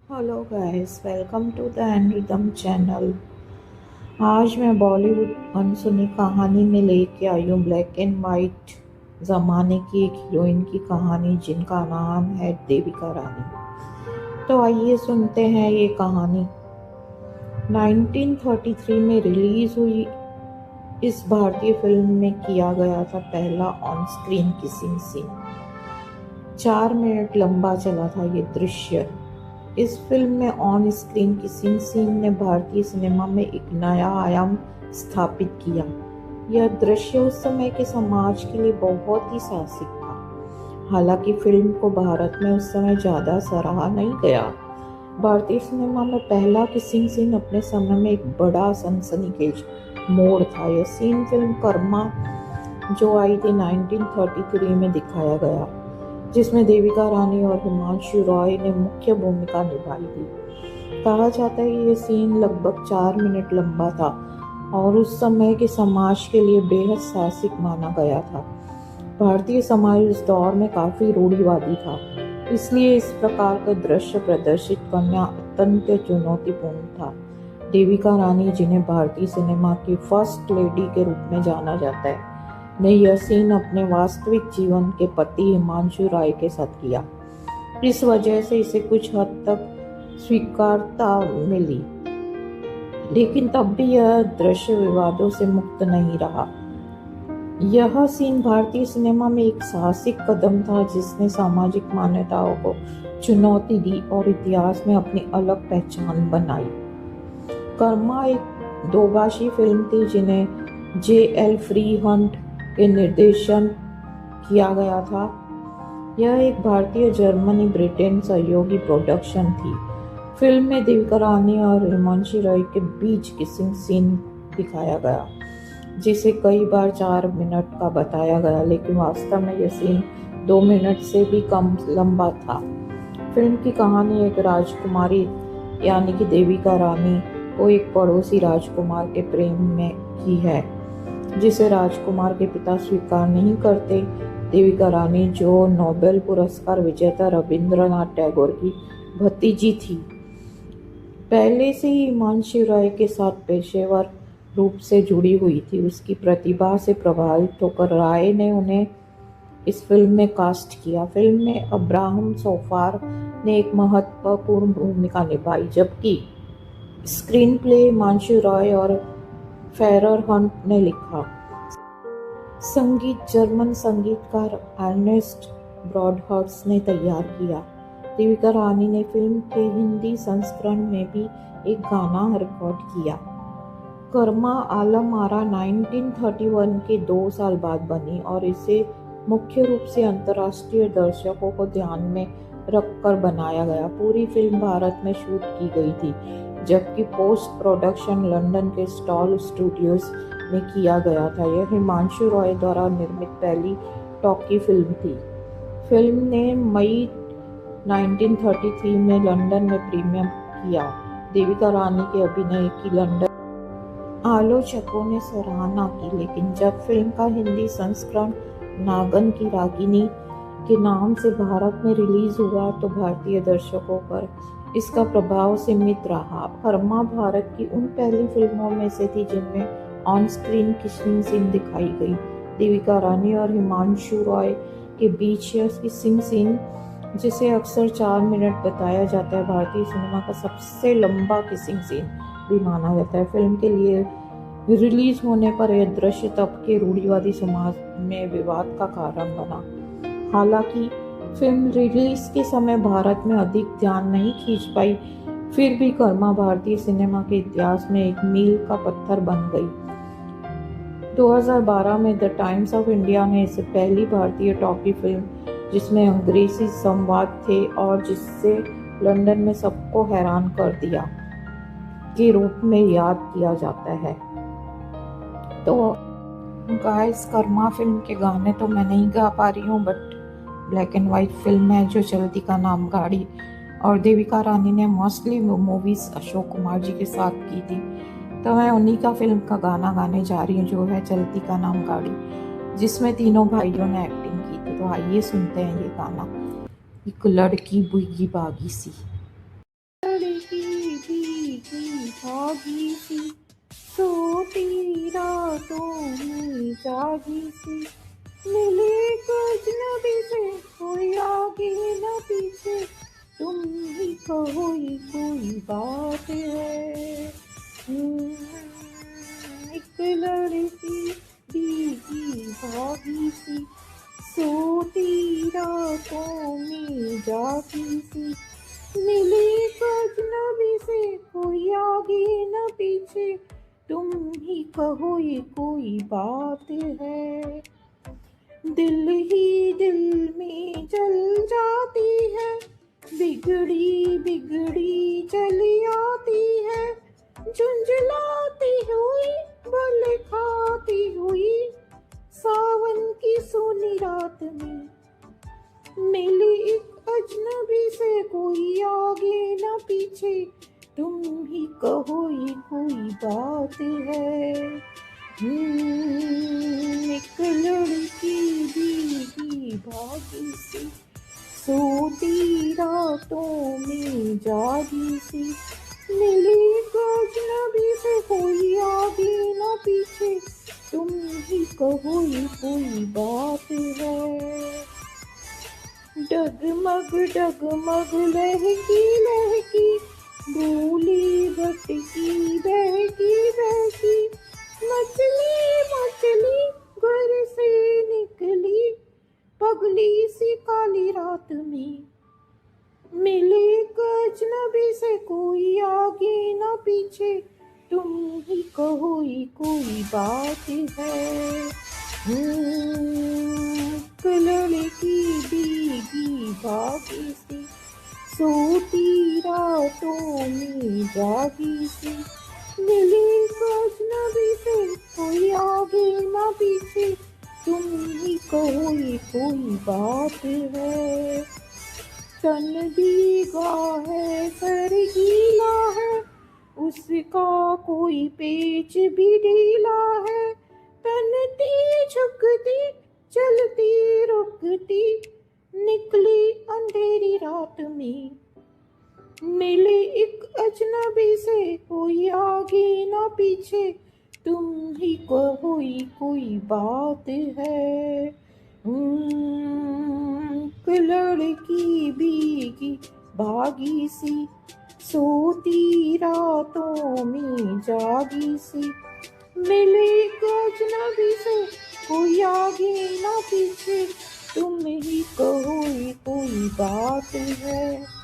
Hello guys, welcome to the end rhythm channel. आज मैं बॉलीवुड अनसुनी कहानी में लेके आई हूँ ब्लैक एंड वाइट ज़माने की एक हीरोइन की कहानी जिनका नाम है देविका रानी। तो आइए सुनते हैं ये कहानी। 1933 में रिलीज हुई इस भारतीय फिल्म में किया गया था पहला on screen kissing scene. 4 minute लंबा चला था ये दृश्य। इस फिल्म में ऑन स्क्रीन किसिंग सीन ने भारतीय सिनेमा में एक नया आयाम स्थापित किया। यह दृश्य उस समय के समाज के लिए बहुत ही साहसिक था। हालांकि फिल्म को भारत में उस समय ज्यादा सराहा नहीं गया। भारतीय सिनेमा में पहला किसिंग सीन अपने समय में एक बड़ा सनसनीखेज मोड़ था। यह सीन फिल्म कर्मा जो आई थी 1933 में दिखाया गया, जिसमें देविका रानी और हिमांशु रॉय ने मुख्य भूमिका निभाई थी। कहा जाता है कि यह सीन लगभग 4 मिनट लंबा था और उस समय के समाज के लिए बेहद साहसिक माना गया था। भारतीय समाज उस दौर में काफी रूढ़िवादी था, इसलिए इस प्रकार का दृश्य प्रदर्शित करना अत्यंत चुनौतीपूर्ण था। देविका रानी, जिन्हें भारतीय सिनेमा की फर्स्ट लेडी के रूप में जाना जाता है, ने यह सीन अपने वास्तविक जीवन के पति हिमांशु राय के साथ किया। इस वजह से इसे कुछ हद तक स्वीकार्यता मिली, लेकिन तब भी यह दृश्य विवादों से मुक्त नहीं रहा। यह सीन भारतीय सिनेमा में एक साहसिक कदम था जिसने सामाजिक मान्यताओं को चुनौती दी और इतिहास में अपनी अलग पहचान बनाई। कर्मा एक दोभाषी फिल्म थी जिन्हें J.L. फ्रीहंट के निर्देशन किया गया था। यह एक भारतीय जर्मनी ब्रिटेन सहयोगी प्रोडक्शन थी। फिल्म में देविका रानी और हिमांशु रॉय के बीच किसिंग सीन दिखाया गया, जिसे कई बार 4 मिनट का बताया गया, लेकिन वास्तव में यह सीन 2 मिनट से भी कम लंबा था। फिल्म की कहानी एक राजकुमारी यानी कि देविका रानी को एक पड़ोसी राजकुमार के प्रेम में की है, जिसे राजकुमार के पिता स्वीकार नहीं करते। देविका रानी, जो नोबेल पुरस्कार विजेता रविंद्रनाथ टैगोर की भतीजी थी, पहले से ही हिमांशु रॉय के साथ पेशेवर रूप से जुड़ी हुई थी। उसकी प्रतिभा से प्रभावित होकर राय ने उन्हें इस फिल्म में कास्ट किया। फिल्म में अब्राहम सोफार ने एक महत्वपूर्ण भूमिका निभाई, जबकि स्क्रीन प्ले हिमांशु रॉय और फेरर हंट ने लिखा। संगीत जर्मन संगीतकार अर्नेस्ट ब्रॉडहर्ट्स ने तैयार किया। देविका रानी ने फिल्म के हिंदी संस्करण में भी एक गाना रिकॉर्ड किया। कर्मा आलम आरा 1931 के 2 साल बाद बनी और इसे मुख्य रूप से अंतर्राष्ट्रीय दर्शकों को ध्यान में रखकर बनाया गया। पूरी फिल्म भारत में शूट की गई थी, जबकि पोस्ट प्रोडक्शन लंदन के स्टॉल स्टूडियोज में किया गया था। यह हिमांशु रॉय द्वारा निर्मित पहली टॉकी फिल्म थी। फिल्म ने मई 1933 में लंदन में प्रीमियर किया। देविका रानी के अभिनय की लंदन आलोचकों ने सराहना की, लेकिन जब फिल्म का हिंदी संस्करण नागन की रागिनी के नाम से भारत में रिलीज हुआ तो भारतीय दर्शकों पर इसका प्रभाव सीमित रहा। कर्मा भारत की उन पहली फिल्मों में से थी जिनमें ऑन स्क्रीन किसिंग सीन दिखाई गई। देविका रानी और हिमांशु रॉय के बीच यह किसिंग सीन, जिसे अक्सर 4 मिनट बताया जाता है, भारतीय सिनेमा का सबसे लंबा किसिंग सीन भी माना जाता है। फिल्म के लिए रिलीज होने पर यह दृश्य तब के रूढ़िवादी समाज में विवाद का कारण बना। हालांकि फिल्म रिलीज के समय भारत में अधिक ध्यान नहीं खींच पाई, फिर भी कर्मा भारतीय सिनेमा के इतिहास में एक मील का पत्थर बन गई। 2012 में द टाइम्स ऑफ इंडिया ने इसे पहली भारतीय टॉकी फिल्म जिसमें अंग्रेजी संवाद थे और जिससे लंदन में सबको हैरान कर दिया के रूप में याद किया जाता है। तो गाइस, कर्मा फिल्म के गाने तो मैं नहीं गा पा रही हूँ, but black and white film है जो चलती का नाम गाड़ी, और देविका रानी ने मोस्टली मूवीज अशोक कुमार जी के साथ की थी, तो मैं उन्हीं का फिल्म का गाना गाने जा रही हूँ जो है चलती का नाम गाड़ी, जिसमें तीनों भाइयों ने एक्टिंग की थी। तो आइए सुनते हैं ये गाना, एक लड़की बुगी बागी सी। लड़की भीगी भागी सी, सोती रातों में जागी सी, मिले कुछ अजनबी से, कोई आगे न पीछे, तुम ही कहो ये कोई बात है। एक लड़की भीगी भागी सी, सोती रातों में जागी सी, मिली अजनबी से, कोई आगे न पीछे, तुम ही कहो ये कोई बात है। दिल ही दिल में जल जाती है, बिगड़ी बिगड़ी चली आती है, झुंझलाती हुई बल खाती हुई, सावन की सोनी रात में मिली एक अजनबी से, कोई आगे ना पीछे, तुम ही कहो ये कोई बात है। एक लड़की भीगी भागी सी, सोती रातों में जागी सी, मिली अजनबी से, कोई आगे ना पीछे, तुम ही कहो ये कोई बात है। डगमग डगमग लहकी लहकी, भूली भटकी बहकी बहकी, मछली मछली घर से निकली, पगली सी काली रात में मिले अजनबी से, कोई आगे ना पीछे, तुम ही कहो ये कोई बात है। लड़की भीगी भागी सी, सोती रातों में जागी सी, मिली अजनबी से, कोई आगे ना पीछे, तुम ही कहो ये कोई बात है। तन भीगा है सर गीला है, उसका कोई पेच भी ढीला है, तनती झुकती चलती रुकती, निकली अंधेरी रात में मिले एक अजनबी से, कोई आगे ना पीछे, तुम ही कहो ये कोई बात है। लड़की भीगी भागी सी, सोती रातों में जागी सी, मिले अजनबी से, कोई आगे ना पीछे, तुम ही कहो ये कोई बात है।